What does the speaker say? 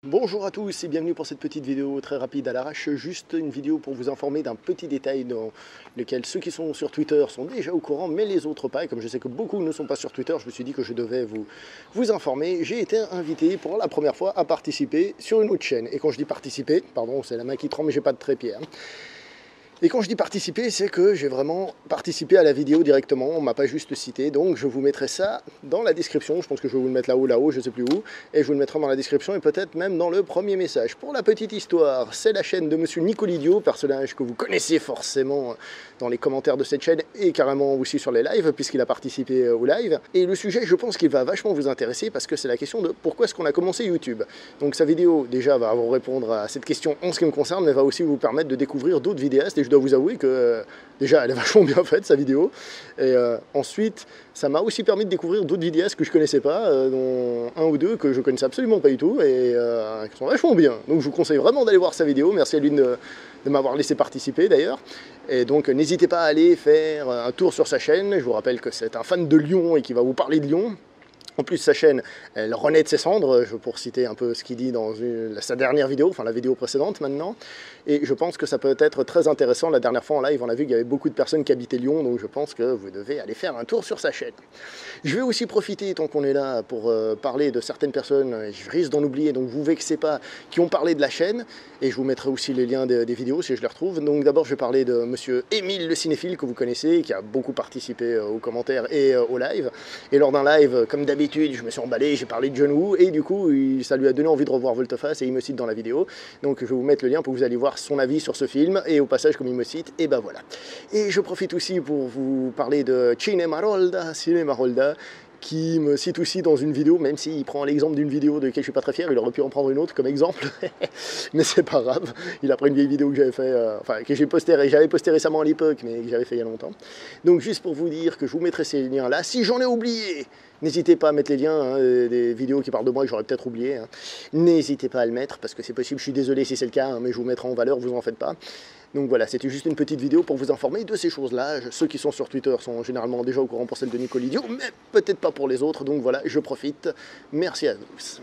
Bonjour à tous et bienvenue pour cette petite vidéo très rapide à l'arrache, juste une vidéo pour vous informer d'un petit détail dans lequel ceux qui sont sur Twitter sont déjà au courant mais les autres pas, et comme je sais que beaucoup ne sont pas sur Twitter, je me suis dit que je devais vous informer. J'ai été invité pour la première fois à participer sur une autre chaîne, et quand je dis participer, pardon c'est la main qui tremble mais j'ai pas de trépied, Et quand je dis participer, c'est que j'ai vraiment participé à la vidéo directement, on ne m'a pas juste cité, donc je vous mettrai ça dans la description, je pense que je vais vous le mettre là-haut, je ne sais plus où, et je vous le mettrai dans la description et peut-être même dans le premier message. Pour la petite histoire, c'est la chaîne de Monsieur Nicolidio, personnage que vous connaissez forcément dans les commentaires de cette chaîne et carrément aussi sur les lives, puisqu'il a participé au live. Et le sujet, je pense qu'il va vachement vous intéresser parce que c'est la question de pourquoi est-ce qu'on a commencé YouTube. Donc sa vidéo, déjà, va vous répondre à cette question en ce qui me concerne, mais va aussi vous permettre de découvrir d'autres vidéastes, et je dois vous avouer que déjà elle est vachement bien faite sa vidéo, et ensuite ça m'a aussi permis de découvrir d'autres vidéastes que je connaissais pas, dont un ou deux que je connaissais absolument pas du tout et qui sont vachement bien. Donc je vous conseille vraiment d'aller voir sa vidéo. Merci à lui de m'avoir laissé participer d'ailleurs, et donc n'hésitez pas à aller faire un tour sur sa chaîne. Je vous rappelle que c'est un fan de Lyon et qui va vous parler de Lyon. En plus, sa chaîne, elle renaît de ses cendres, pour citer un peu ce qu'il dit dans sa dernière vidéo, enfin la vidéo précédente maintenant. Et je pense que ça peut être très intéressant. La dernière fois en live, on a vu qu'il y avait beaucoup de personnes qui habitaient Lyon, donc je pense que vous devez aller faire un tour sur sa chaîne. Je vais aussi profiter, tant qu'on est là, pour parler de certaines personnes, je risque d'en oublier, donc vous vexez pas, qui ont parlé de la chaîne, et je vous mettrai aussi les liens des vidéos si je les retrouve. Donc d'abord, je vais parler de monsieur Émile le cinéphile, que vous connaissez, qui a beaucoup participé aux commentaires et au live. Et lors d'un live, comme d'habitude, je me suis emballé, j'ai parlé de John Woo, et du coup, ça lui a donné envie de revoir Volteface, et il me cite dans la vidéo. Donc je vais vous mettre le lien pour que vous allez voir son avis sur ce film, et au passage, comme il me cite, et ben voilà. Et je profite aussi pour vous parler de Cinemarolda, qui me cite aussi dans une vidéo, même s'il prend l'exemple d'une vidéo de laquelle je suis pas très fier, il aurait pu en prendre une autre comme exemple, mais c'est pas grave, il a pris une vieille vidéo que j'avais fait, que j'avais posté récemment à l'époque, mais que j'avais fait il y a longtemps. Donc juste pour vous dire que je vous mettrai ces liens là, si j'en ai oublié, n'hésitez pas à mettre les liens, des vidéos qui parlent de moi que j'aurais peut-être oublié, n'hésitez pas à le mettre, parce que c'est possible, je suis désolé si c'est le cas, mais je vous mettrai en valeur, vous en faites pas. Donc voilà, c'était juste une petite vidéo pour vous informer de ces choses-là. Ceux qui sont sur Twitter sont généralement déjà au courant pour celle de Nicolidio, mais peut-être pas pour les autres, donc voilà, je profite. Merci à tous.